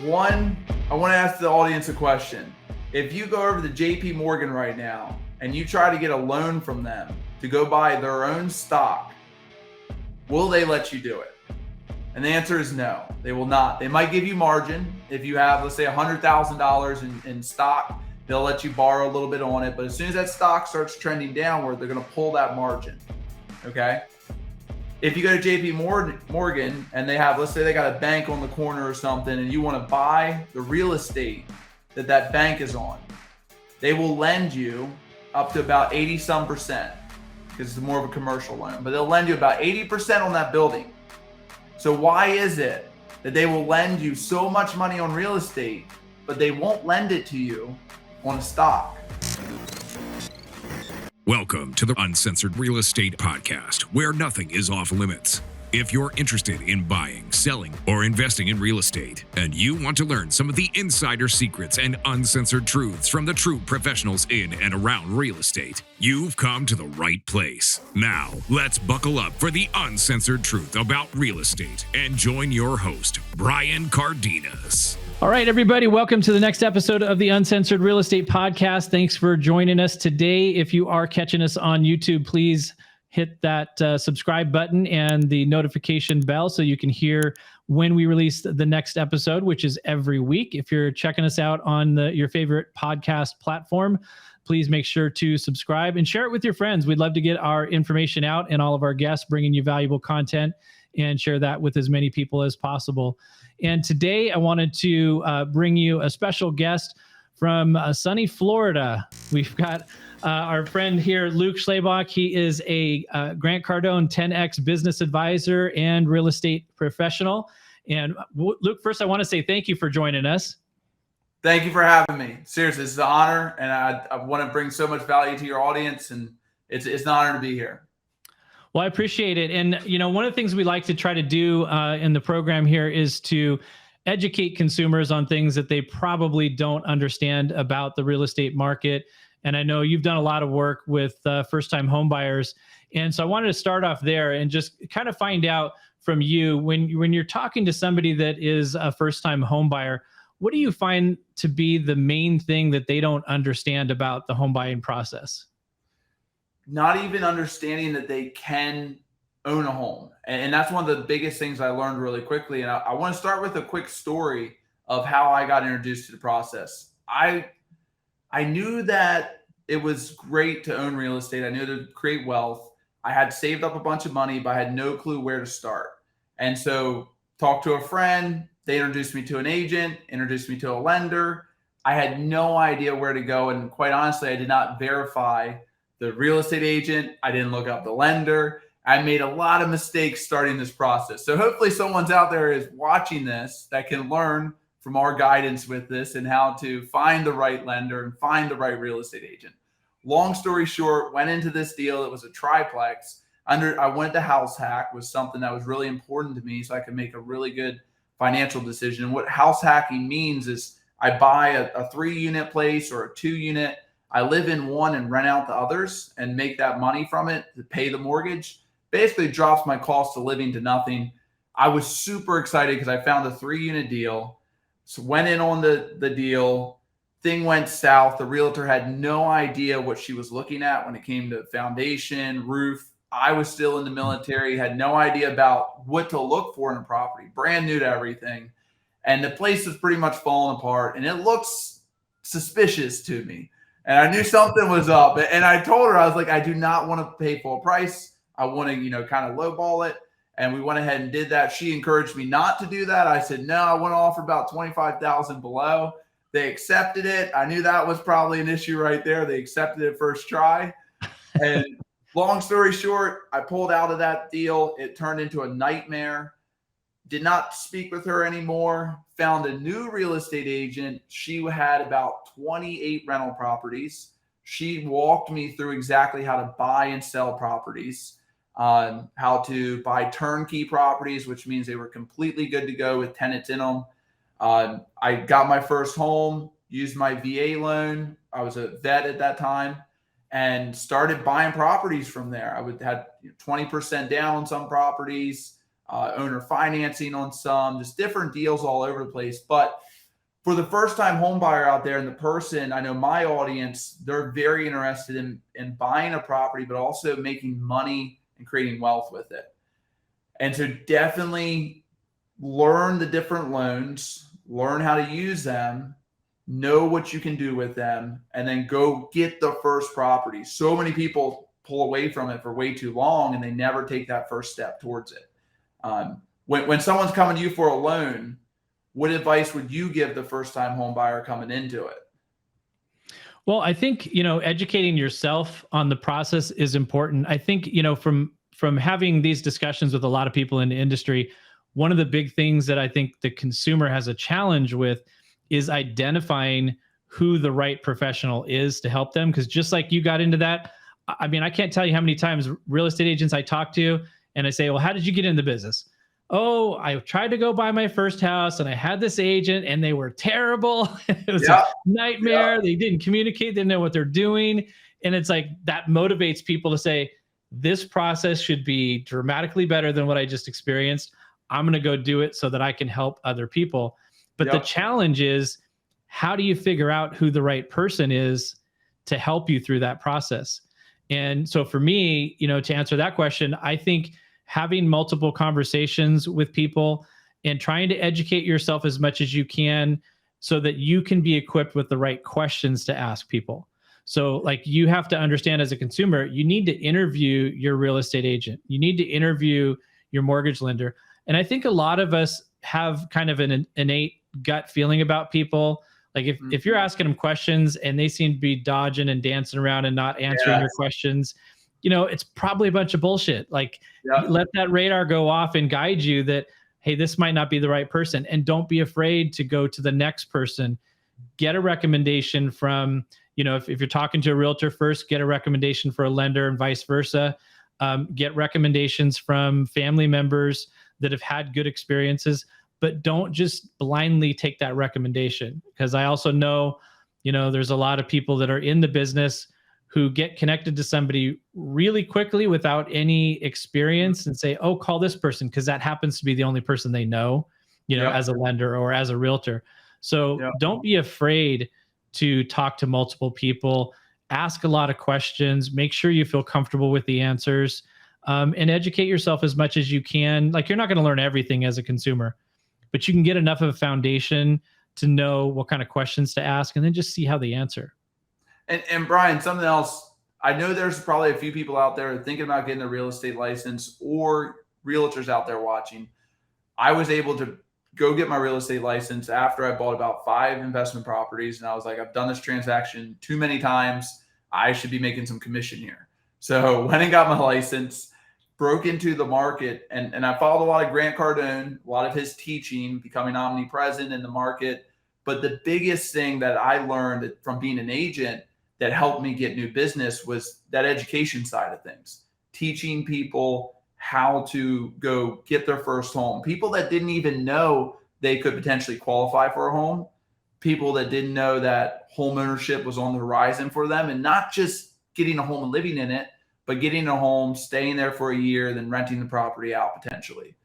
One, I want to ask the audience a question. If you go over to JP Morgan right now and you try to get a loan from them to go buy their own stock, will they let you do it? And the answer is no, they will not. They might give you margin. If you have, let's say, $100,000 in stock, they'll let you borrow a little bit on it. But as soon as that stock starts trending downward, they're going to pull that margin. Okay. If you go to JP Morgan and they have, let's say they got a bank on the corner or something, and you want to buy the real estate that bank is on, they will lend you up to about 80% because it's more of a commercial loan, but they'll lend you about 80% on that building. So why is it that they will lend you so much money on real estate, but they won't lend it to you on a stock? Welcome to the Uncensored Real Estate Podcast, where nothing is off limits. If you're interested in buying, selling, or investing in real estate, and you want to learn some of the insider secrets and uncensored truths from the true professionals in and around real estate, you've come to the right place. Now, let's buckle up for the uncensored truth about real estate and join your host, Brian Cardenas. All right, everybody, welcome to the next episode of the Uncensored Real Estate Podcast. Thanks for joining us today. If you are catching us on YouTube, please hit that subscribe button and the notification bell so you can hear when we release the next episode, which is every week. If you're checking us out on your favorite podcast platform, please make sure to subscribe and share it with your friends. We'd love to get our information out and all of our guests bringing you valuable content and share that with as many people as possible. And today I wanted to bring you a special guest from sunny Florida. We've got our friend here, Luke Schlabach. He is a Grant Cardone 10X business advisor and real estate professional. And Luke, first I want to say thank you for joining us. Thank you for having me. Seriously, it's an honor, and I want to bring so much value to your audience, and it's an honor to be here. Well, I appreciate it. And, you know, one of the things we like to try to do in the program here is to educate consumers on things that they probably don't understand about the real estate market. And I know you've done a lot of work with first-time home buyers. And so I wanted to start off there and just kind of find out from you, when you're talking to somebody that is a first-time home buyer, what do you find to be the main thing that they don't understand about the home buying process? Not even understanding that they can own a home. And that's one of the biggest things I learned really quickly. And I want to start with a quick story of how I got introduced to the process. I knew that it was great to own real estate. I knew to create wealth. I had saved up a bunch of money, but I had no clue where to start. And so talked to a friend. They introduced me to an agent, introduced me to a lender. I had no idea where to go. And quite honestly, I did not verify the real estate agent. I didn't look up the lender. I made a lot of mistakes starting this process. So hopefully someone's out there is watching this that can learn from our guidance with this and how to find the right lender and find the right real estate agent. Long story short, went into this deal. It was a triplex. I went to house hack, was something that was really important to me so I could make a really good financial decision. And what house hacking means is I buy a 3-unit place or a 2-unit. I live in one and rent out the others and make that money from it to pay the mortgage. Basically drops my cost of living to nothing. I was super excited because I found a 3-unit deal. So went in on the deal. Thing went south. The realtor had no idea what she was looking at when it came to foundation, roof. I was still in the military, had no idea about what to look for in a property. Brand new to everything. And the place was pretty much falling apart. And it looks suspicious to me. And I knew something was up. And I told her, I was like, I do not want to pay full price. I want to, kind of lowball it. And we went ahead and did that. She encouraged me not to do that. I said, no, I want to offer about $25,000 below. They accepted it. I knew that was probably an issue right there. They accepted it first try. And long story short, I pulled out of that deal. It turned into a nightmare. Did not speak with her anymore. Found a new real estate agent. She had about 28 rental properties. She walked me through exactly how to buy and sell properties, how to buy turnkey properties, which means they were completely good to go with tenants in them. I got my first home, used my VA loan. I was a vet at that time and started buying properties from there. I had 20% down on some properties. owner financing on some, just different deals all over the place. But for the first time home buyer out there, and the person, I know my audience, they're very interested in buying a property, but also making money and creating wealth with it. And so definitely learn the different loans, learn how to use them, know what you can do with them, and then go get the first property. So many people pull away from it for way too long, and they never take that first step towards it. When someone's coming to you for a loan, what advice would you give the first time home buyer coming into it? Well, I think, educating yourself on the process is important. I think, from having these discussions with a lot of people in the industry, one of the big things that I think the consumer has a challenge with is identifying who the right professional is to help them. Because just like you got into that, I mean, I can't tell you how many times real estate agents I talk to and I say, well, how did you get into the business? Oh, I tried to go buy my first house and I had this agent and they were terrible. It was a nightmare. They didn't communicate. They didn't know what they're doing. And it's like, that motivates people to say, this process should be dramatically better than what I just experienced. I'm going to go do it so that I can help other people. But the challenge is, how do you figure out who the right person is to help you through that process? And so for me, to answer that question, I think having multiple conversations with people and trying to educate yourself as much as you can so that you can be equipped with the right questions to ask people. So like, you have to understand as a consumer, you need to interview your real estate agent. You need to interview your mortgage lender. And I think a lot of us have kind of an innate gut feeling about people. Like if you're asking them questions and they seem to be dodging and dancing around and not answering your questions, it's probably a bunch of bullshit. Like let that radar go off and guide you that, hey, this might not be the right person. And don't be afraid to go to the next person. Get a recommendation from, if you're talking to a realtor first, get a recommendation for a lender and vice versa. Get recommendations from family members that have had good experiences, but don't just blindly take that recommendation. Because I also know, there's a lot of people that are in the business who get connected to somebody really quickly without any experience and say, oh, call this person, because that happens to be the only person they know, as a lender or as a realtor. So don't be afraid to talk to multiple people, ask a lot of questions, make sure you feel comfortable with the answers, and educate yourself as much as you can. Like, you're not going to learn everything as a consumer, but you can get enough of a foundation to know what kind of questions to ask and then just see how they answer. And Brian, something else, I know there's probably a few people out there thinking about getting a real estate license, or realtors out there watching. I was able to go get my real estate license after I bought about 5 investment properties. And I was like, I've done this transaction too many times. I should be making some commission here. So went and got my license, broke into the market, and I followed a lot of Grant Cardone, a lot of his teaching, becoming omnipresent in the market. But the biggest thing that I learned from being an agent that helped me get new business was that education side of things, teaching people how to go get their first home. People that didn't even know they could potentially qualify for a home, people that didn't know that home ownership was on the horizon for them, and not just getting a home and living in it, but getting a home, staying there for a year, then renting the property out potentially.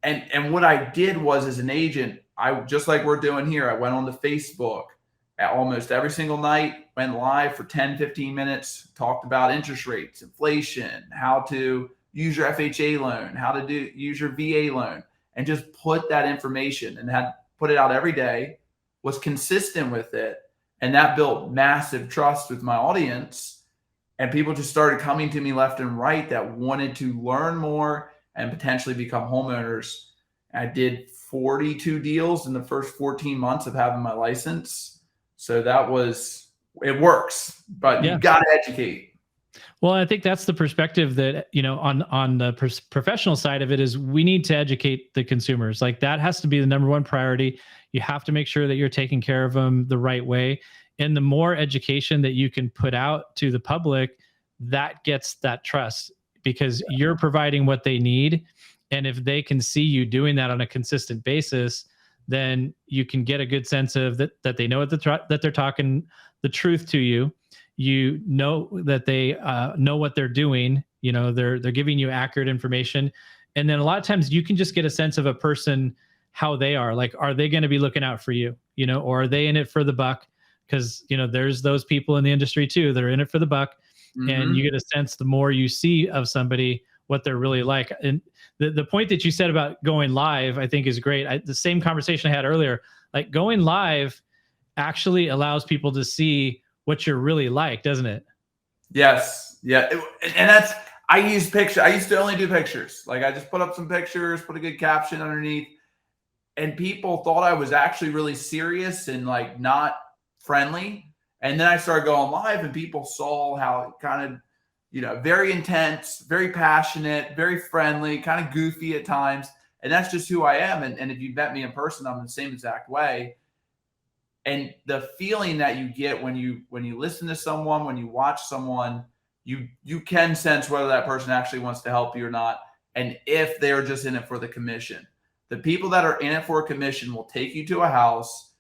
And what I did was, as an agent, I, just like we're doing here, I went on to Facebook almost every single night, went live for 10, 15 minutes, talked about interest rates, inflation, how to use your FHA loan, how to use your VA loan, and just put that information and put it out every day, was consistent with it. And that built massive trust with my audience. And people just started coming to me left and right that wanted to learn more and potentially become homeowners. I did 42 deals in the first 14 months of having my license. So it works, but you got to educate. Well, I think that's the perspective that, on the professional side of it, is we need to educate the consumers. Like, that has to be the number one priority. You have to make sure that you're taking care of them the right way. And the more education that you can put out to the public, that gets that trust, because you're providing what they need. And if they can see you doing that on a consistent basis, then you can get a good sense of that they know that they're talking the truth to you. You know that they know what they're doing. They're giving you accurate information. And then a lot of times you can just get a sense of a person, how they are. Like, are they going to be looking out for you, or are they in it for the buck? Because, there's those people in the industry too that are in it for the buck. And you get a sense the more you see of somebody, what they're really like. And the point that you said about going live, I think is great. The same conversation I had earlier, like going live actually allows people to see what you're really like, doesn't it? Yes. Yeah. And I use pictures. I used to only do pictures. Like I just put up some pictures, put a good caption underneath, and people thought I was actually really serious and like not friendly. And then I started going live and people saw how kind of, very intense, very passionate, very friendly, kind of goofy at times. And that's just who I am. And if you met me in person, I'm the same exact way. And the feeling that you get when you listen to someone, when you watch someone, you can sense whether that person actually wants to help you or not. And if they're just in it for the commission. The people that are in it for a commission will take you to a house.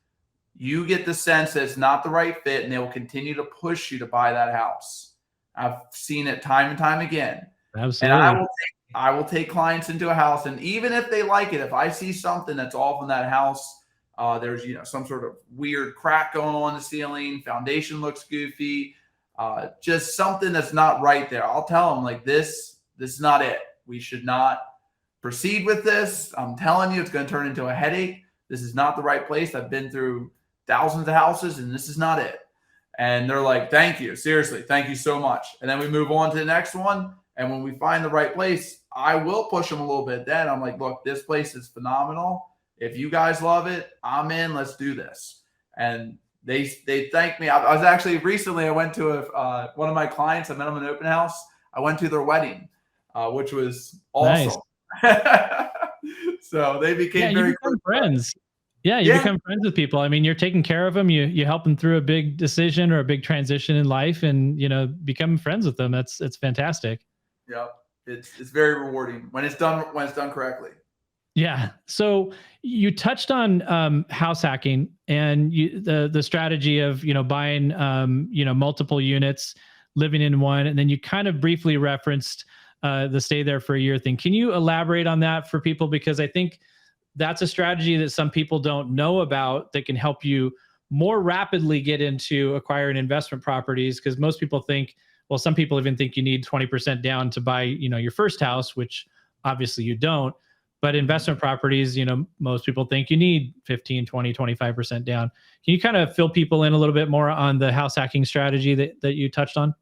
You get the sense that it's not the right fit, and they will continue to push you to buy that house. I've seen it time and time again. Absolutely. And I will take clients into a house, and even if they like it, if I see something that's off in that house, there's some sort of weird crack going on the ceiling, foundation looks goofy, just something that's not right there, I'll tell them like this is not it. We should not proceed with this. I'm telling you, it's going to turn into a headache. This is not the right place. I've been through thousands of houses and this is not it. And they're like, thank you. Seriously. Thank you so much. And then we move on to the next one. And when we find the right place, I will push them a little bit. Then I'm like, look, this place is phenomenal. If you guys love it, I'm in, let's do this. And they thank me. I was actually recently, I went to one of my clients, I met them in an open house. I went to their wedding, which was awesome. Nice. So they became very quick friends. Yeah, you become friends with people. I mean, you're taking care of them. You help them through a big decision or a big transition in life, and become friends with them. It's fantastic. Yeah, it's very rewarding when it's done correctly. Yeah. So you touched on house hacking and the strategy of buying multiple units, living in one, and then you kind of briefly referenced the stay there for a year thing. Can you elaborate on that for people? Because I think that's a strategy that some people don't know about that can help you more rapidly get into acquiring investment properties. Because most people think, well, some people even think you need 20% down to buy, your first house, which obviously you don't. But investment properties, most people think you need 15, 20, 25% down. Can you kind of fill people in a little bit more on the house hacking strategy that you touched on?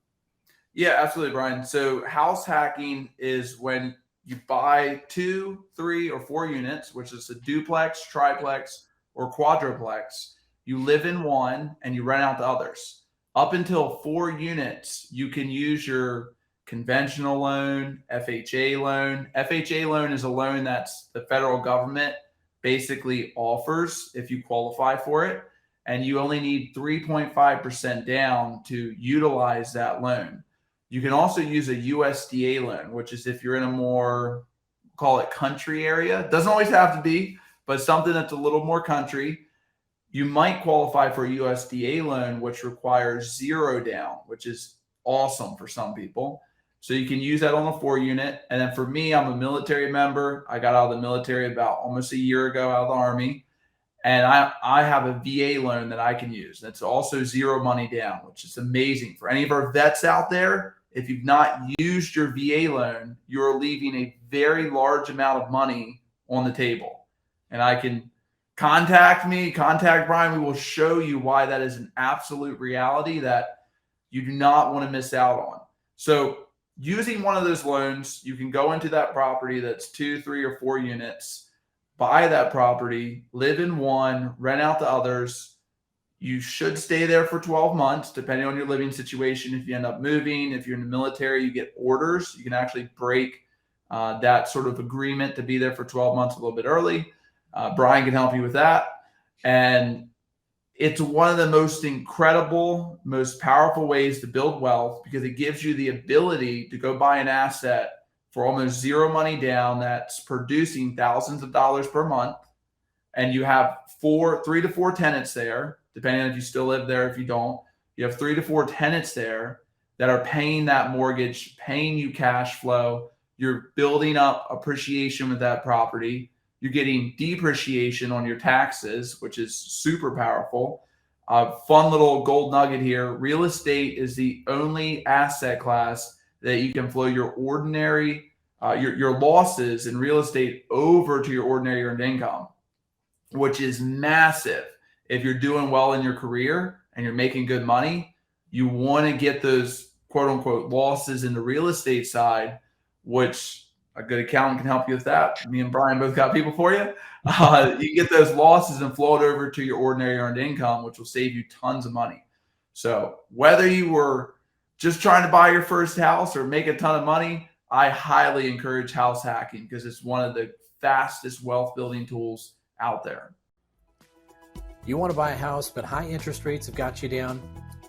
Yeah, absolutely, Brian. So house hacking is when you buy 2, 3, or 4 units, which is a duplex, triplex, or quadruplex. You live in one and you rent out the others. Up until 4 units, you can use your conventional loan, FHA loan. FHA loan is a loan that's the federal government basically offers if you qualify for it. And you only need 3.5% down to utilize that loan. You can also use a USDA loan, which is if you're in a more, call it country area. Doesn't always have to be, but something that's a little more country. You might qualify for a USDA loan, which requires 0 down, which is awesome for some people. So you can use that on a 4 unit. And then for me, I'm a military member. I got out of the military about almost a year ago out of the Army. And I have a VA loan that I can use. That's also 0 money down, which is amazing. For any of our vets out there, if you've not used your VA loan, you're leaving a very large amount of money on the table. And I can contact Brian. We will show you why that is an absolute reality that you do not want to miss out on. So using one of those loans, you can go into that property that's 2, 3, or 4 units, buy that property, live in one, rent out the others. You should stay there for 12 months, depending on your living situation. If you end up moving, if you're in the military, you get orders. You can actually break that sort of agreement to be there for 12 months a little bit early. Brian can help you with that. And it's one of the most incredible, most powerful ways to build wealth because it gives you the ability to go buy an asset for almost 0 money down that's producing thousands of dollars per month. And you have 3 to 4 tenants there, depending on if you still live there. If you don't, you have 3 to 4 tenants there that are paying that mortgage, paying you cash flow. You're building up appreciation with that property. You're getting depreciation on your taxes, which is super powerful. Fun little gold nugget here. Real estate is the only asset class that you can flow your ordinary, your losses in real estate over to your ordinary earned income, which is massive. If you're doing well in your career and you're making good money, you want to get those quote unquote losses in the real estate side, which a good accountant can help you with that. Me and Brian both got people for you. You get those losses and flow it over to your ordinary earned income, which will save you tons of money. So whether you were just trying to buy your first house or make a ton of money, I highly encourage house hacking because it's one of the fastest wealth building tools out there. You want to buy a house, but high interest rates have got you down?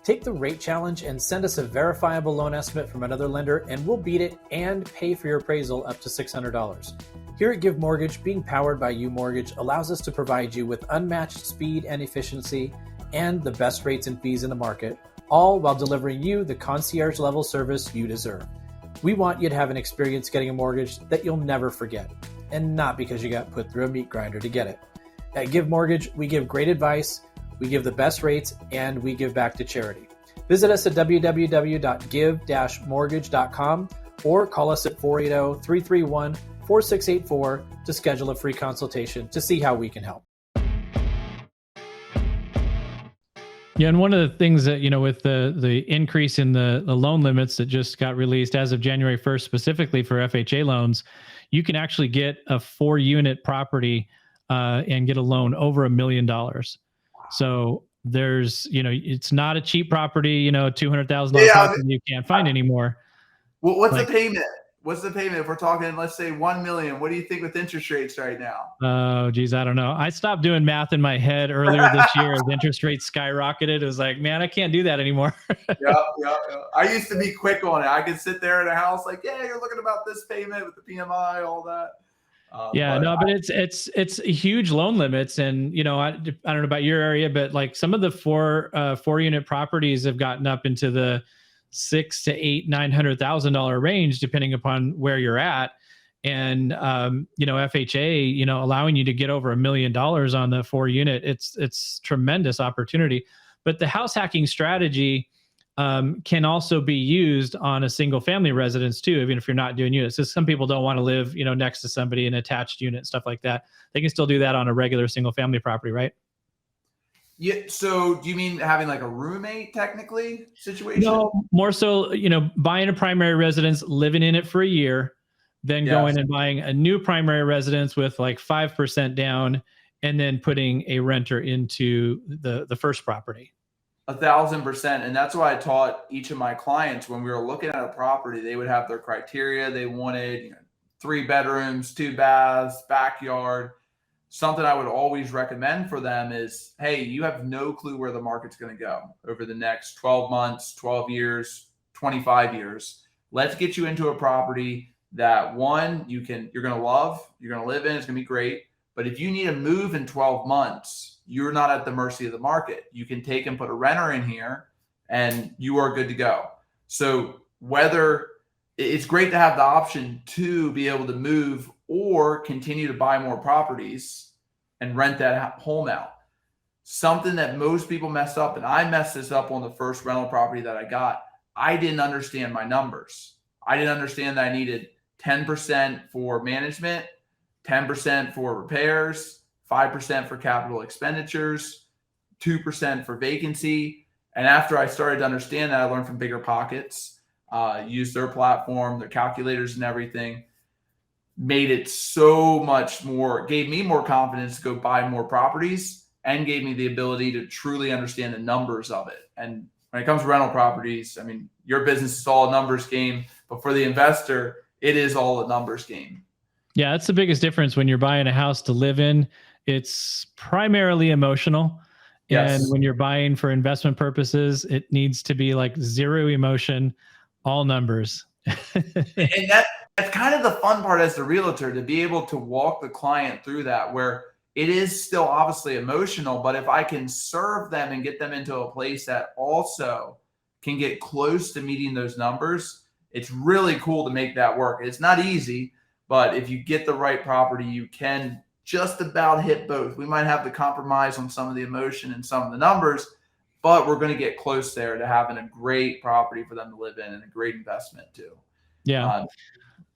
Take the rate challenge and send us a verifiable loan estimate from another lender, and we'll beat it and pay for your appraisal up to $600. Here at Give Mortgage, being powered by UMortgage allows us to provide you with unmatched speed and efficiency and the best rates and fees in the market, all while delivering you the concierge level service you deserve. We want you to have an experience getting a mortgage that you'll never forget, and not because you got put through a meat grinder to get it. At Give Mortgage, we give great advice, we give the best rates, and we give back to charity. Visit us at www.give-mortgage.com or call us at 480-331-4684 to schedule a free consultation to see how we can help. Yeah, and one of the things that, with the increase in the loan limits that just got released as of January 1st, specifically for FHA loans, you can actually get a 4-unit property and get a loan over $1 million. So there's, it's not a cheap property, $200,000 property you can't find anymore. Well, what's the payment? What's the payment? If we're talking, let's say 1 million, what do you think with interest rates right now? Oh, geez, I don't know. I stopped doing math in my head earlier this year as interest rates skyrocketed. It was like, man, I can't do that anymore. Yeah. I used to be quick on it. I could sit there in a house like, yeah, you're looking about this payment with the PMI, all that. But it's huge loan limits. And, I don't know about your area, but like some of the 4-unit properties have gotten up into the $600,000 to $900,000 range, depending upon where you're at. And, FHA, allowing you to get over $1 million on the 4-unit, it's tremendous opportunity. But the house hacking strategy can also be used on a single family residence too, even if you're not doing units. So some people don't want to live, next to somebody in an attached unit, stuff like that. They can still do that on a regular single family property, right? Yeah. So do you mean having like a roommate technically situation? No, more so, buying a primary residence, living in it for a year, then going and buying a new primary residence with like 5% down, and then putting a renter into the first property. 1,000%. And that's why I taught each of my clients when we were looking at a property, they would have their criteria. They wanted 3 bedrooms, 2 baths, backyard. Something I would always recommend for them is, hey, you have no clue where the market's going to go over the next 12 months, 12 years, 25 years. Let's get you into a property that one, you're going to love, you're going to live in, it's going to be great. But if you need to move in 12 months, you're not at the mercy of the market. You can take and put a renter in here and you are good to go. So whether it's great to have the option to be able to move or continue to buy more properties and rent that home out. Something that most people mess up, and I messed this up on the first rental property that I got, I didn't understand my numbers. I didn't understand that I needed 10% for management, 10% for repairs, 5% for capital expenditures, 2% for vacancy. And after I started to understand that, I learned from Bigger Pockets, used their platform, their calculators and everything, made it so much more, gave me more confidence to go buy more properties and gave me the ability to truly understand the numbers of it. And when it comes to rental properties, I mean, your business is all a numbers game, but for the investor, it is all a numbers game. Yeah, that's the biggest difference when you're buying a house to live in. It's primarily emotional. Yes. And when you're buying for investment purposes, it needs to be like zero emotion, all numbers. And that's kind of the fun part as the realtor, to be able to walk the client through that, where it is still obviously emotional, but if I can serve them and get them into a place that also can get close to meeting those numbers, it's really cool to make that work. It's not easy, but if you get the right property, you can just about hit both. We might have to compromise on some of the emotion and some of the numbers, but we're going to get close there to having a great property for them to live in and a great investment too. Yeah.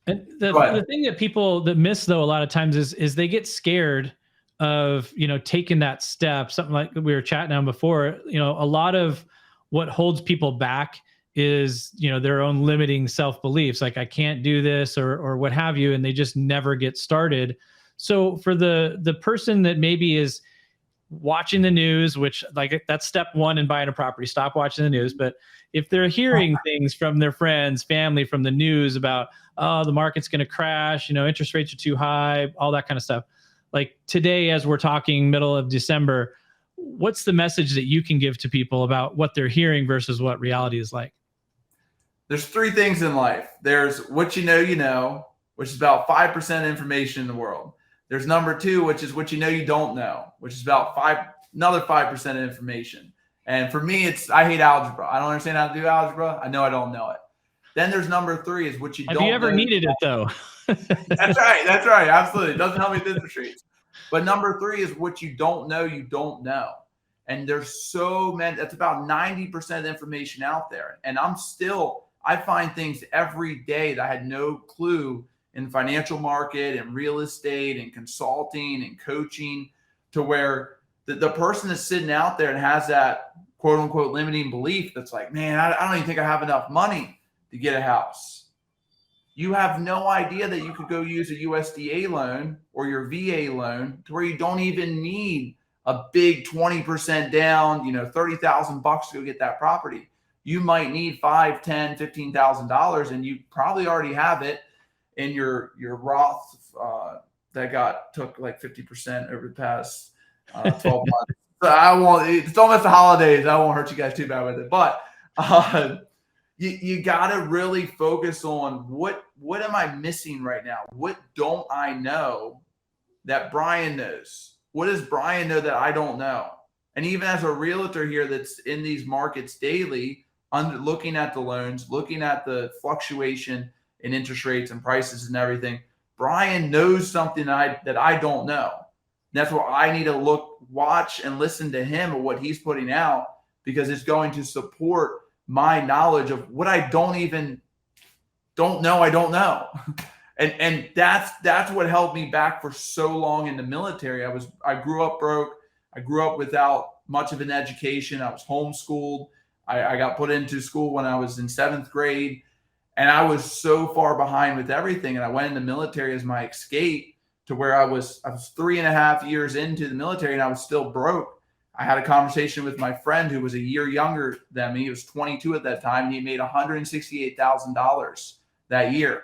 And the thing that people that miss though a lot of times is they get scared of, taking that step. Something like we were chatting on before, a lot of what holds people back is, their own limiting self-beliefs. Like, I can't do this or what have you. And they just never get started. So for the person that maybe is watching the news, which like that's step one in buying a property, stop watching the news. But if they're hearing things from their friends, family, from the news about, oh, the market's going to crash, interest rates are too high, all that kind of stuff. Like today, as we're talking middle of December, what's the message that you can give to people about what they're hearing versus what reality is like? There's three things in life. There's what you know, which is about 5% information in the world. There's number two, which is what you don't know, which is about another 5% of information. And for me, I hate algebra. I don't understand how to do algebra. I know I don't know it. Then there's number three is what you don't know. Have you ever needed it though? That's right. Absolutely. It doesn't help me with interest rates. But number three is what you don't know, And there's so many, that's about 90% of the information out there. And I find things every day that I had no clue in the financial market and real estate and consulting and coaching, to where the person that's sitting out there and has that quote unquote limiting belief that's like, man, I don't even think I have enough money to get a house. You have no idea that you could go use a USDA loan or your VA loan to where you don't even need a big 20% down, $30,000 to go get that property. You might need $5,000, $10,000, $15,000, and you probably already have it in your Roth that took like 50% over the past 12 months. So it's almost the holidays. I won't hurt you guys too bad with it, but you got to really focus on what am I missing right now? What don't I know that Brian knows? What does Brian know that I don't know? And even as a realtor here that's in these markets daily, looking at the loans, looking at the fluctuation in interest rates and prices and everything, Brian knows something that I don't know. And that's where I need to watch and listen to him or what he's putting out, because it's going to support my knowledge of what I don't know. I don't know. And that's what held me back for so long in the military. I grew up broke. I grew up without much of an education. I was homeschooled. I got put into school when I was in 7th grade, and I was so far behind with everything. And I went in the military as my escape, to where I was 3.5 years into the military and I was still broke. I had a conversation with my friend who was a year younger than me. He was 22 at that time. And he made $168,000 that year.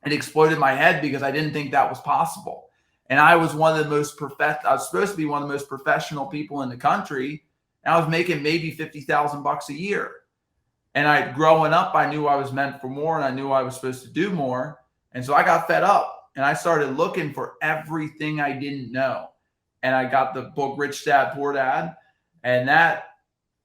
It exploded my head because I didn't think that was possible. And I was I was supposed to be one of the most professional people in the country. And I was making maybe $50,000 a year. And growing up, I knew I was meant for more, and I knew I was supposed to do more. And so I got fed up and I started looking for everything I didn't know. And I got the book Rich Dad, Poor Dad. And that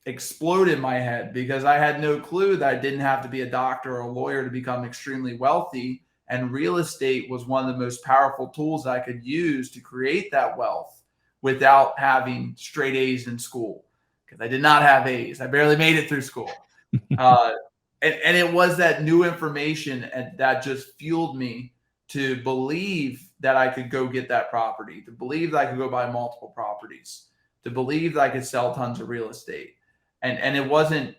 exploded my head because I had no clue that I didn't have to be a doctor or a lawyer to become extremely wealthy. And real estate was one of the most powerful tools I could use to create that wealth without having straight A's in school, because I did not have A's. I barely made it through school. And it was that new information that just fueled me to believe that I could go get that property, to believe that I could go buy multiple properties, to believe that I could sell tons of real estate. And it wasn't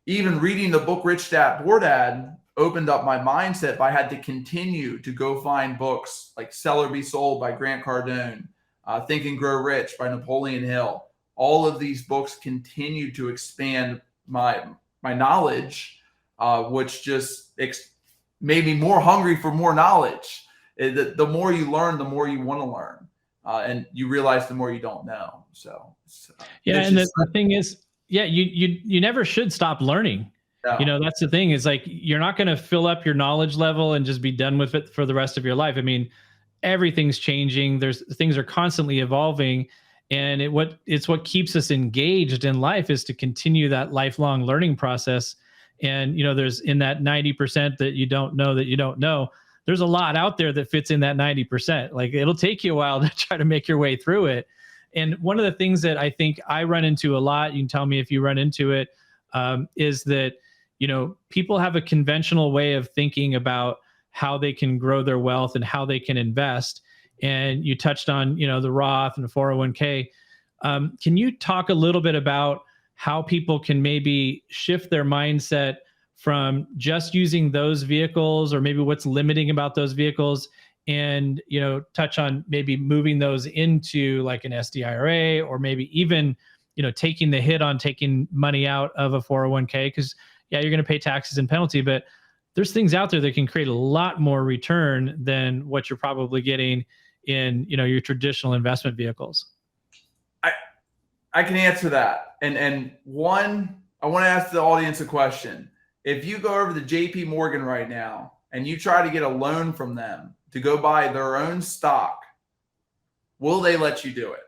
even reading the book Rich Dad, Poor Dad opened up my mindset, but I had to continue to go find books like Sell or Be Sold by Grant Cardone, Think and Grow Rich by Napoleon Hill. All of these books continue to expand my knowledge, which just made me more hungry for more knowledge. The more you learn, the more you want to learn, and you realize the more you don't know. So yeah, and the thing is, yeah, you never should stop learning. No. That's the thing, is like, you're not going to fill up your knowledge level and just be done with it for the rest of your life. I mean, everything's changing. Things are constantly evolving. And it's what keeps us engaged in life, is to continue that lifelong learning process. And, there's in that 90% that you don't know, there's a lot out there that fits in that 90%. Like, it'll take you a while to try to make your way through it. And one of the things that I think I run into a lot, you can tell me if you run into it, is that, people have a conventional way of thinking about how they can grow their wealth and how they can invest. And you touched on, the Roth and the 401k. Can you talk a little bit about how people can maybe shift their mindset from just using those vehicles, or maybe what's limiting about those vehicles, and, touch on maybe moving those into like an SDIRA, or maybe even, taking the hit on taking money out of a 401k? Because yeah, you're going to pay taxes and penalty, but there's things out there that can create a lot more return than what you're probably getting in, your traditional investment vehicles. I can answer that. And one, I want to ask the audience a question. If you go over to JP Morgan right now and you try to get a loan from them to go buy their own stock, will they let you do it?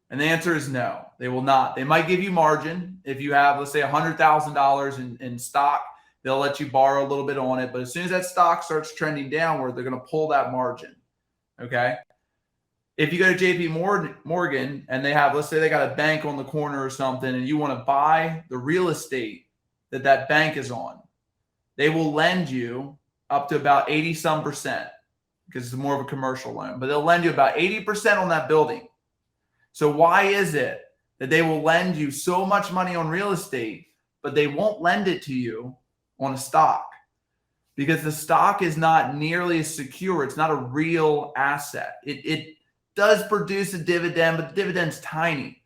And the answer is no, they will not. They might give you margin. If you have, let's say, $100,000 in stock, they'll let you borrow a little bit on it. But as soon as that stock starts trending downward, they're going to pull that margin. Okay. If you go to JP Morgan and they have, let's say they got a bank on the corner or something, and you want to buy the real estate that bank is on, they will lend you up to about 80% because it's more of a commercial loan, but they'll lend you about 80% on that building. So why is it that they will lend you so much money on real estate, but they won't lend it to you on a stock? Because the stock is not nearly as secure. It's not a real asset. It does produce a dividend, but the dividend's tiny.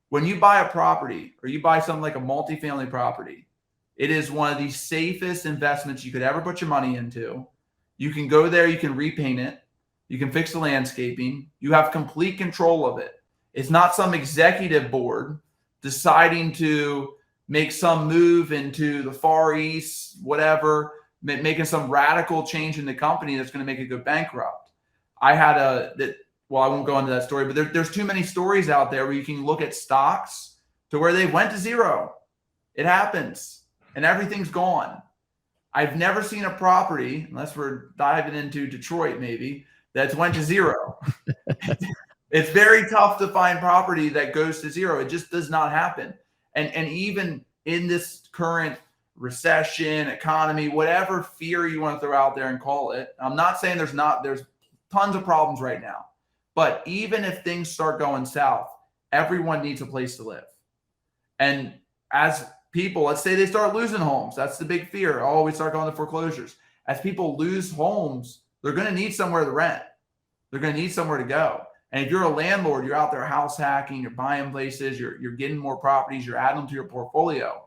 When you buy a property, or you buy something like a multifamily property, it is one of the safest investments you could ever put your money into. You can go there, you can repaint it, you can fix the landscaping, you have complete control of it. It's not some executive board deciding to make some move into the Far East, whatever, making some radical change in the company that's going to make it go bankrupt. I won't go into that story, but there's too many stories out there where you can look at stocks to where they went to zero. It happens, and everything's gone. I've never seen a property, unless we're diving into Detroit maybe, that's went to zero. It's very tough to find property that goes to zero. It just does not happen. And even in this current recession, economy, whatever fear you want to throw out there and call it, I'm not saying there's tons of problems right now. But even if things start going south, everyone needs a place to live. And as people, let's say they start losing homes. That's the big fear. Oh, we start going to foreclosures. As people lose homes, they're going to need somewhere to rent. They're going to need somewhere to go. And if you're a landlord, you're out there house hacking, you're buying places, you're getting more properties, you're adding them to your portfolio,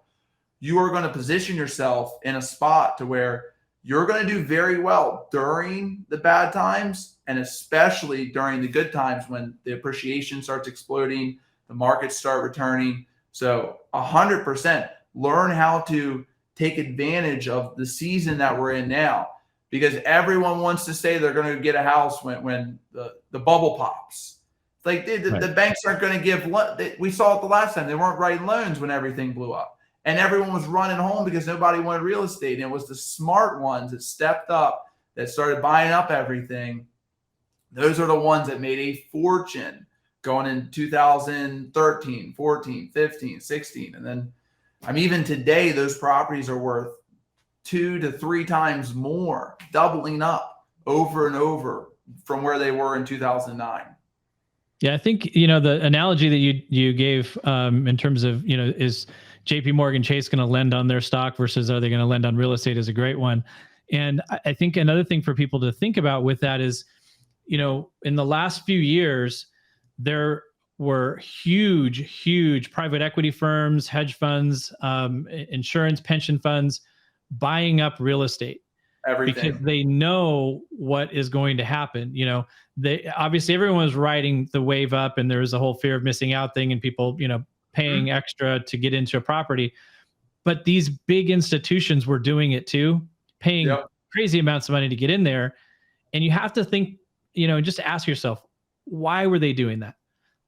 you are going to position yourself in a spot to where you're going to do very well during the bad times, and especially during the good times when the appreciation starts exploding, the markets start returning. So 100% learn how to take advantage of the season that we're in now, because everyone wants to say they're going to get a house when the bubble pops. It's like the banks aren't going to give. We saw it the last time. They weren't writing loans when everything blew up, and everyone was running home because nobody wanted real estate. And it was the smart ones that stepped up, that started buying up everything. Those are the ones that made a fortune going in 2013, 14, 15, 16. And then, even today, those properties are worth 2 to 3 times more, doubling up over and over from where they were in 2009. Yeah, I think, the analogy that you gave in terms of, is JP Morgan Chase going to lend on their stock versus are they going to lend on real estate is a great one. And I think another thing for people to think about with that is, in the last few years, there were huge private equity firms, hedge funds, insurance, pension funds buying up real estate. Everything. Because they know what is going to happen. They obviously, everyone was riding the wave up, and there was a whole fear of missing out thing, and people, paying extra to get into a property. But these big institutions were doing it too, paying crazy amounts of money to get in there. And you have to think, just ask yourself, why were they doing that?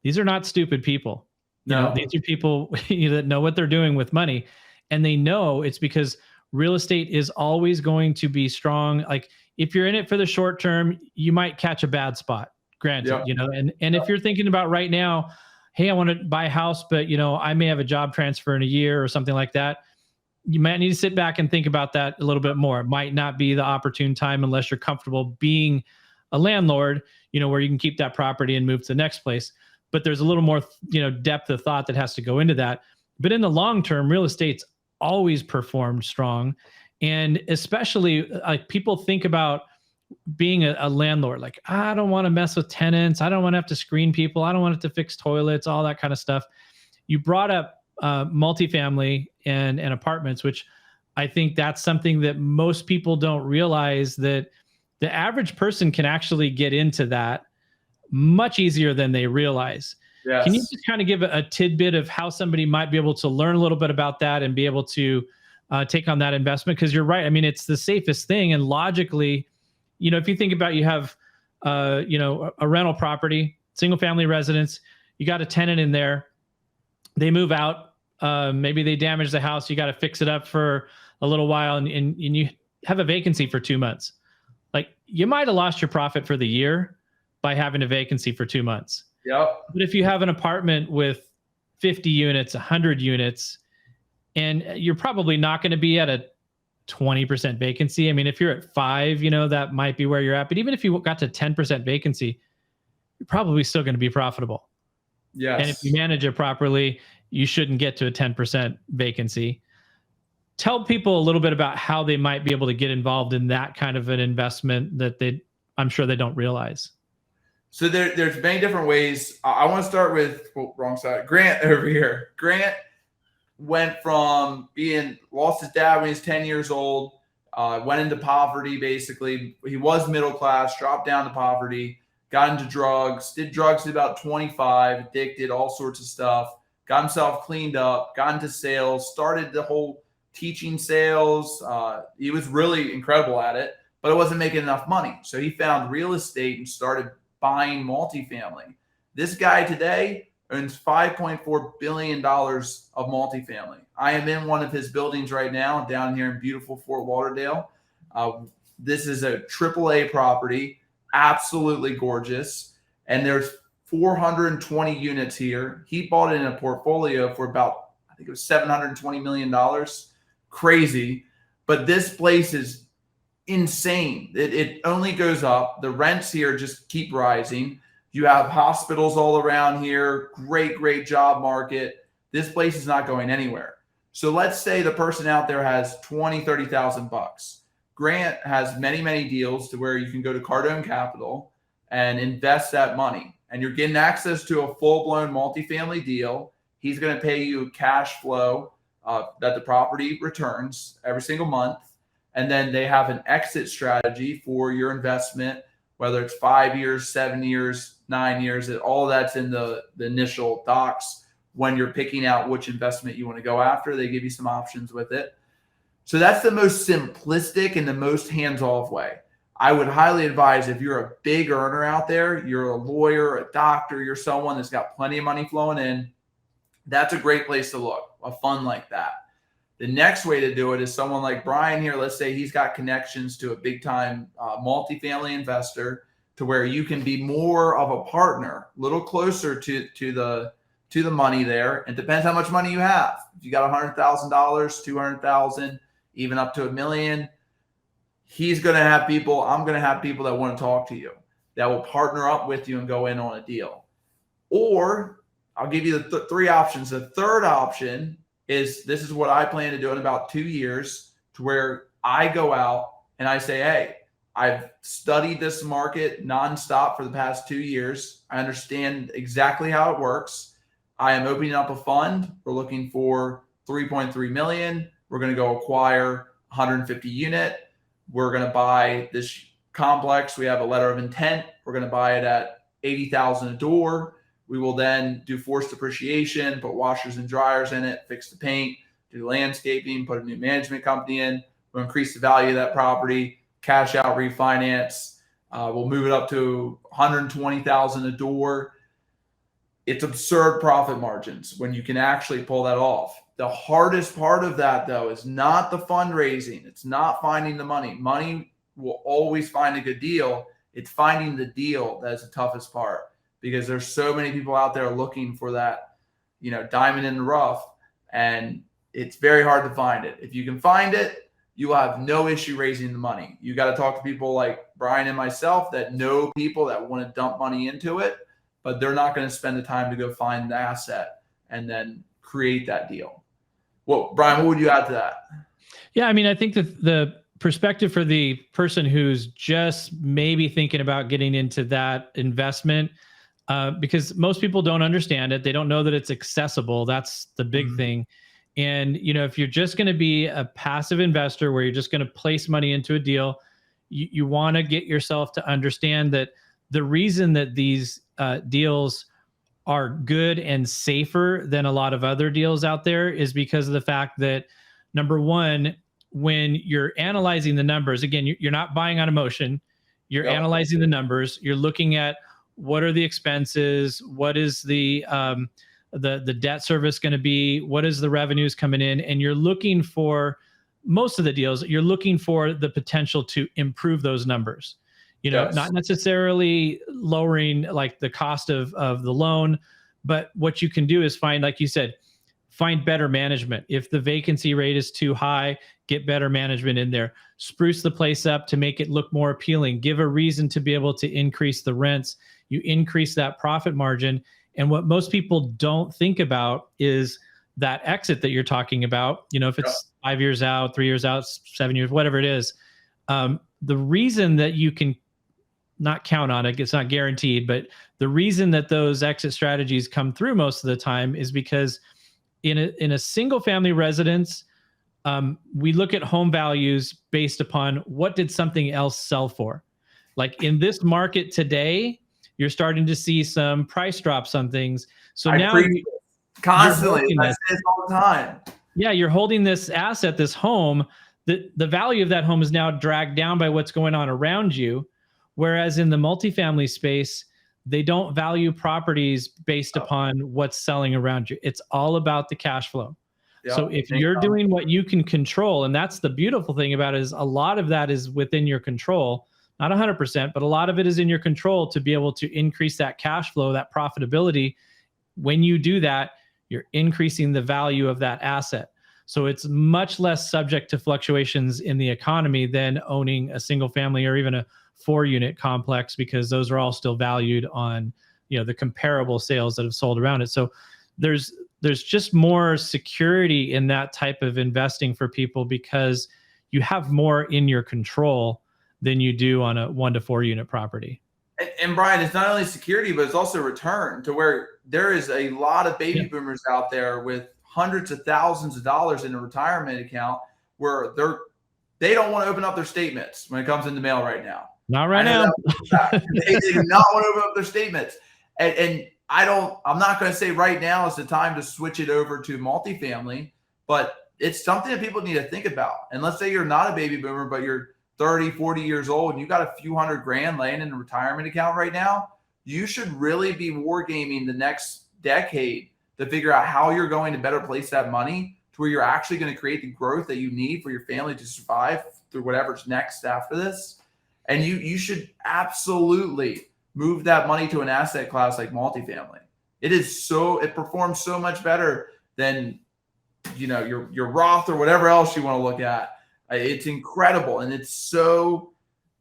These are not stupid people. These are people that know what they're doing with money. And they know it's because real estate is always going to be strong. Like if you're in it for the short term, you might catch a bad spot, granted, Yep. you know, and if you're thinking about right now, hey, I want to buy a house, but you know, I may have a job transfer in a year or something like that. You might need to sit back and think about that a little bit more. It might not be the opportune time unless you're comfortable being a landlord, you know, where you can keep that property and move to the next place. But there's a little more, you know, depth of thought that has to go into that. But in the long term, real estate's always performed strong. And especially like people think about being a landlord, like, I don't want to mess with tenants. I don't want to have to screen people. I don't want to fix toilets, all that kind of stuff. You brought up multifamily and apartments, which I think that's something that most people don't realize, that the average person can actually get into that much easier than they realize. Yes. Can you just kind of give a tidbit of how somebody might be able to learn a little bit about that and be able to take on that investment? Because you're right. I mean, it's the safest thing. And logically, you know, if you think about, you have, you know, a rental property, single family residence, you got a tenant in there, they move out, maybe they damage the house, you got to fix it up for a little while, and you have a vacancy for 2 months. Like you might have lost your profit for the year by having a vacancy for 2 months. Yep. But if you have an apartment with 50 units, 100 units, and you're probably not going to be at a 20% vacancy. I mean, if you're at 5, you know, that might be where you're at. But even if you got to 10% vacancy, you're probably still going to be profitable. Yes. And if you manage it properly, you shouldn't get to a 10% vacancy. Tell people a little bit about how they might be able to get involved in that kind of an investment that I'm sure they don't realize. So there's many different ways. I want to start with wrong side. Grant over here. Grant went from lost his dad when he was 10 years old, went into poverty. Basically, he was middle class, dropped down to poverty, got into drugs, did drugs at about 25, addicted, all sorts of stuff, got himself cleaned up, got into sales, started the whole teaching sales. He was really incredible at it, but it wasn't making enough money. So he found real estate and started buying multifamily. This guy today owns $5.4 billion of multifamily. I am in one of his buildings right now down here in beautiful Fort Lauderdale. This is a AAA property, absolutely gorgeous. And there's 420 units here. He bought it in a portfolio for about, I think it was $720 million. Crazy. But this place is insane. It only goes up. The rents here just keep rising. You have hospitals all around here. Great job market. This place is not going anywhere. So let's say the person out there has $20,000-$30,000. Grant has many deals to where you can go to Cardenas Capital and invest that money, and you're getting access to a full-blown multifamily deal. He's going to pay you cash flow that the property returns every single month. And then they have an exit strategy for your investment, whether it's 5 years, 7 years, 9 years, all that's in the initial docs. When you're picking out which investment you want to go after, they give you some options with it. So that's the most simplistic and the most hands-off way. I would highly advise, if you're a big earner out there, you're a lawyer, a doctor, you're someone that's got plenty of money flowing in, that's a great place to look, a fund like that. The next way to do it is someone like Brian here. Let's say he's got connections to a big time multifamily investor, to where you can be more of a partner, a little closer to the money there. It depends how much money you have. If you got $100,000, $200,000, even up to $1 million, he's going to have people, I'm going to have people that want to talk to you, that will partner up with you and go in on a deal. Or I'll give you the three options. The third option is, this is what I plan to do in about 2 years, to where I go out and I say, hey, I've studied this market nonstop for the past 2 years. I understand exactly how it works. I am opening up a fund. We're looking for 3.3 million. We're going to go acquire 150 unit. We're going to buy this complex. We have a letter of intent. We're going to buy it at 80,000 a door. We will then do forced depreciation, put washers and dryers in it, fix the paint, do landscaping, put a new management company in. We'll increase the value of that property, cash out, refinance. We'll move it up to 120,000 a door. It's absurd profit margins when you can actually pull that off. The hardest part of that, though, is not the fundraising. It's not finding the money. Money will always find a good deal. It's finding the deal that's the toughest part, because there's so many people out there looking for that, diamond in the rough, and it's very hard to find it. If you can find it, you will have no issue raising the money. You got to talk to people like Brian and myself that know people that want to dump money into it, but they're not going to spend the time to go find the asset and then create that deal. Well, Brian, what would you add to that? Yeah, I mean, I think that the perspective for the person who's just maybe thinking about getting into that investment, because most people don't understand it. They don't know that it's accessible. That's the big thing. And, if you're just going to be a passive investor where you're just going to place money into a deal, you want to get yourself to understand that the reason that these deals are good and safer than a lot of other deals out there is because of the fact that, number one, when you're analyzing the numbers, again, you're not buying on emotion. You're analyzing the numbers. You're looking at what are the expenses, what is the debt service going to be, what is the revenues coming in, and you're looking for, most of the deals, you're looking for the potential to improve those numbers. Not necessarily lowering like the cost of the loan, but what you can do is find, like you said, find better management. If the vacancy rate is too high, get better management in there. Spruce the place up to make it look more appealing. Give a reason to be able to increase the rents. You increase that profit margin. And what most people don't think about is that exit that you're talking about. If it's 5 years out, 3 years out, 7 years, whatever it is, the reason that you can not count on it, it's not guaranteed, but the reason that those exit strategies come through most of the time is because in a single family residence, we look at home values based upon what did something else sell for. Like in this market today, you're starting to see some price drops on things. So now constantly, I say this all the time. Yeah, you're holding this asset, this home, the value of that home is now dragged down by what's going on around you. Whereas in the multifamily space, they don't value properties based upon what's selling around you. It's all about the cash flow. So if you're doing what you can control, and that's the beautiful thing about it, is a lot of that is within your control, not 100%, but a lot of it is in your control to be able to increase that cash flow, that profitability. When you do that, you're increasing the value of that asset. So it's much less subject to fluctuations in the economy than owning a single family or even a 4-unit complex, because those are all still valued on, the comparable sales that have sold around it. So there's just more security in that type of investing for people because you have more in your control than you do on a 1 to 4 unit property. And Brian, it's not only security, but it's also return, to where there is a lot of baby boomers out there with hundreds of thousands of dollars in a retirement account where they don't want to open up their statements when it comes in the mail right now. Not right now. They do not want to open up their statements. And I'm not going to say right now is the time to switch it over to multifamily, but it's something that people need to think about. And let's say you're not a baby boomer, but you're 30, 40 years old and you got a few $100,000 laying in a retirement account right now. You should really be wargaming the next decade to figure out how you're going to better place that money to where you're actually going to create the growth that you need for your family to survive through whatever's next after this. And you should absolutely move that money to an asset class like multifamily. It performs so much better than, your Roth or whatever else you want to look at. It's incredible. And it's so,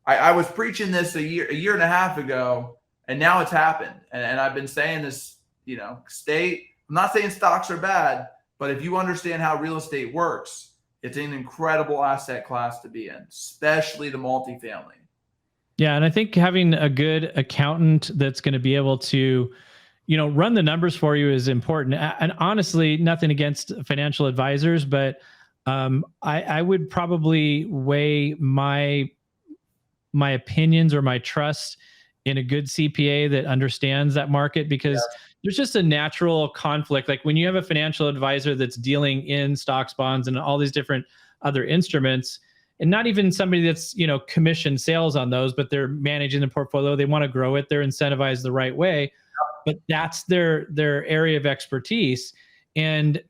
I was preaching this a year and a half ago, and now it's happened. And I've been saying this, I'm not saying stocks are bad, but if you understand how real estate works, it's an incredible asset class to be in, especially the multifamily. Yeah. And I think having a good accountant that's going to be able to, run the numbers for you is important. And honestly, nothing against financial advisors, but I would probably weigh my opinions or my trust in a good CPA that understands that market, because there's just a natural conflict. Like when you have a financial advisor that's dealing in stocks, bonds, and all these different other instruments, and not even somebody that's, commission sales on those, but they're managing the portfolio. They want to grow it. They're incentivized the right way, but that's their area of expertise. And,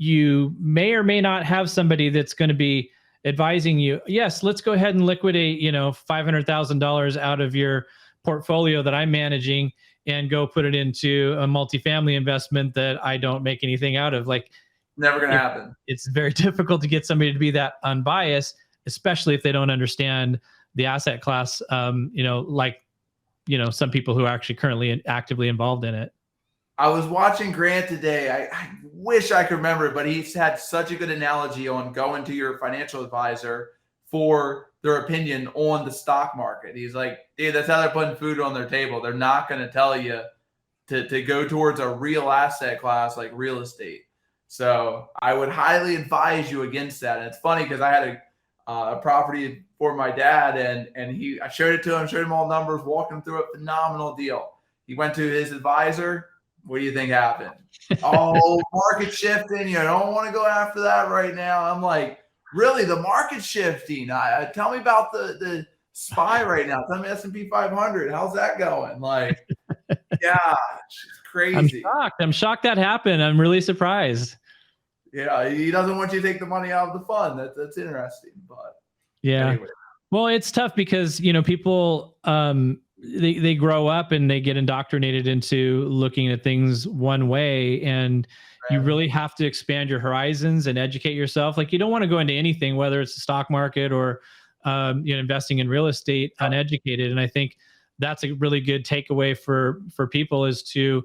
you may or may not have somebody that's going to be advising you, yes, let's go ahead and liquidate, $500,000 out of your portfolio that I'm managing and go put it into a multifamily investment that I don't make anything out of. Like, Never going to happen. It's very difficult to get somebody to be that unbiased, especially if they don't understand the asset class, some people who are actually currently and actively involved in it. I was watching Grant today. I wish I could remember it, but he's had such a good analogy on going to your financial advisor for their opinion on the stock market. He's like, dude, that's how they're putting food on their table. They're not going to tell you to go towards a real asset class like real estate. So I would highly advise you against that. And it's funny because I had a property for my dad, and I showed it to him, showed him all numbers, walked him through a phenomenal deal. He went to his advisor. What do you think happened? Oh, market shifting. You don't want to go after that right now. I'm like, really? The market shifting? Tell me about the SPY right now. Tell me S&P 500. How's that going? Like, yeah, it's crazy. I'm shocked that happened. I'm really surprised. Yeah, he doesn't want you to take the money out of the fund. That's interesting. But yeah, anyway. Well, it's tough because people they grow up and they get indoctrinated into looking at things one way, and you really have to expand your horizons and educate yourself. Like, you don't want to go into anything, whether it's the stock market or investing in real estate, uneducated. And I think that's a really good takeaway for people is to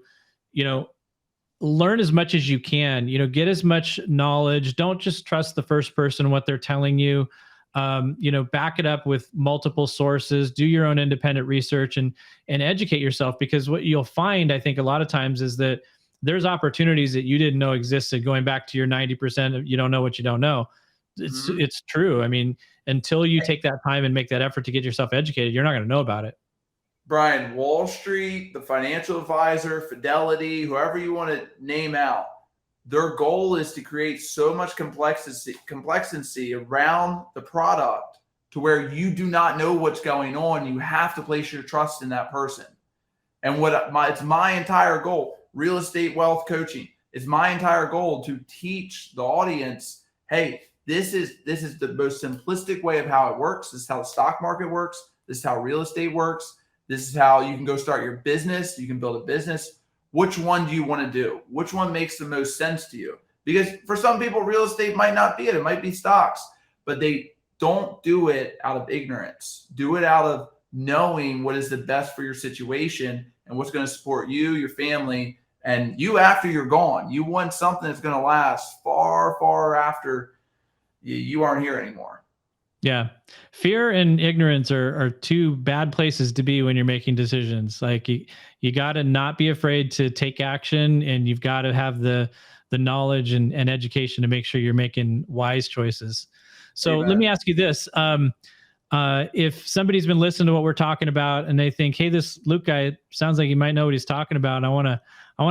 learn as much as you can. Get as much knowledge. Don't just trust the first person what they're telling you. Back it up with multiple sources, do your own independent research and educate yourself, because what you'll find, I think, a lot of times is that there's opportunities that you didn't know existed. Going back to your 90% of you don't know what you don't know. It's true. I mean, until you take that time and make that effort to get yourself educated, you're not going to know about it. Brian, Wall Street, the financial advisor, Fidelity, whoever you want to name out, their goal is to create so much complexity around the product to where you do not know what's going on. You have to place your trust in that person. And it's my entire goal, real estate wealth coaching. It's my entire goal to teach the audience, hey, this is the most simplistic way of how it works. This is how the stock market works. This is how real estate works. This is how you can go start your business. You can build a business. Which one do you want to do? Which one makes the most sense to you? Because for some people, real estate might not be it. It might be stocks, but they don't do it out of ignorance. Do it out of knowing what is the best for your situation and what's going to support you, your family, and you after you're gone. You want something that's going to last far, far after you aren't here anymore. Yeah. Fear and ignorance are two bad places to be when you're making decisions. Like you got to not be afraid to take action, and you've got to have the knowledge and education to make sure you're making wise choices. So Let me ask you this. If somebody's been listening to what we're talking about and they think, hey, this Luke guy sounds like he might know what he's talking about, I want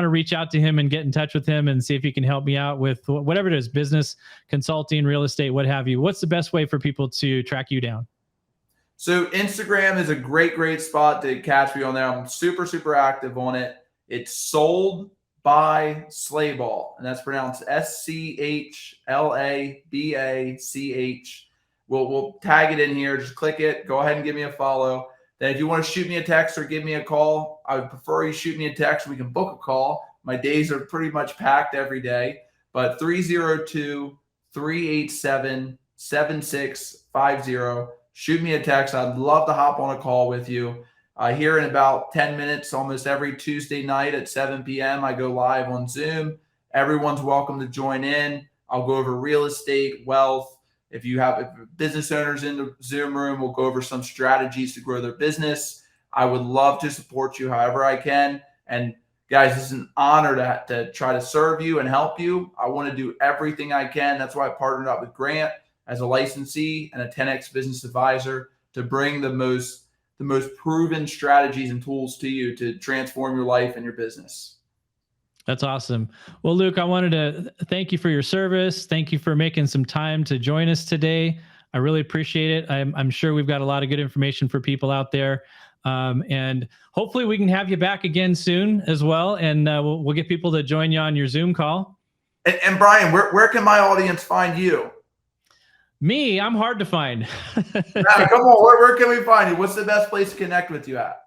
to reach out to him and get in touch with him and see if he can help me out with whatever it is, business, consulting, real estate, what have you. What's the best way for people to track you down? So Instagram is a great spot to catch me on there. I'm super, super active on it. It's Sold by Schlabach, and that's pronounced SCHLABACH. We'll tag it in here. Just click it. Go ahead and give me a follow. Then if you want to shoot me a text or give me a call, I would prefer you shoot me a text. We can book a call. My days are pretty much packed every day. But 302-387-7650. Shoot me a text. I'd love to hop on a call with you. Here in about 10 minutes, almost every Tuesday night at 7 p.m., I go live on Zoom. Everyone's welcome to join in. I'll go over real estate, wealth. If business owners in the Zoom room, we'll go over some strategies to grow their business. I would love to support you however I can. And guys, it's an honor to try to serve you and help you. I want to do everything I can. That's why I partnered up with Grant as a licensee and a 10X business advisor to bring the most proven strategies and tools to you to transform your life and your business. That's awesome. Well, Luke, I wanted to thank you for your service. Thank you for making some time to join us today. I really appreciate it. I'm sure we've got a lot of good information for people out there. And hopefully we can have you back again soon as well. And we'll get people to join you on your Zoom call. And Brian, where can my audience find you? Me, I'm hard to find. Now, come on, where can we find you? What's the best place to connect with you at?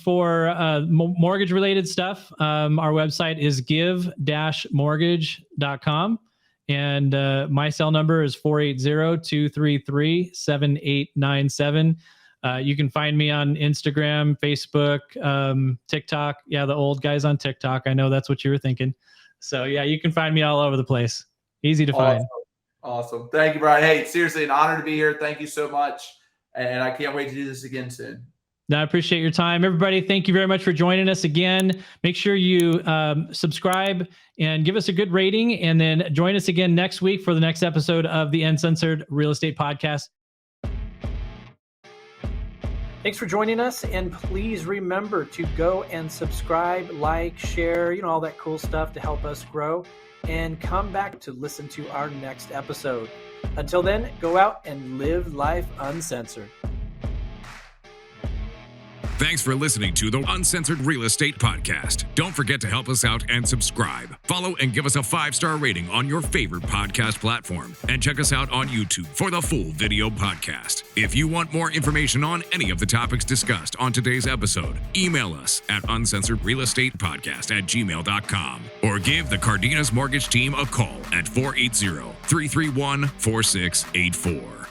For mortgage related stuff, our website is give-mortgage.com. And my cell number is 480-233-7897. You can find me on Instagram, Facebook, TikTok. Yeah, the old guys on TikTok. I know that's what you were thinking. So yeah, you can find me all over the place. Easy to find. Awesome. Thank you, Brian. Hey, seriously, an honor to be here. Thank you so much. And I can't wait to do this again soon. I appreciate your time. Everybody, thank you very much for joining us again. Make sure you subscribe and give us a good rating, and then join us again next week for the next episode of the Uncensored Real Estate Podcast. Thanks for joining us, and please remember to go and subscribe, like, share, all that cool stuff to help us grow, and come back to listen to our next episode. Until then, go out and live life uncensored. Thanks for listening to the Uncensored Real Estate Podcast. Don't forget to help us out and subscribe. Follow and give us a 5-star rating on your favorite podcast platform. And check us out on YouTube for the full video podcast. If you want more information on any of the topics discussed on today's episode, email us at uncensoredrealestatepodcast@gmail.com or give the Cardenas Mortgage team a call at 480-331-4684.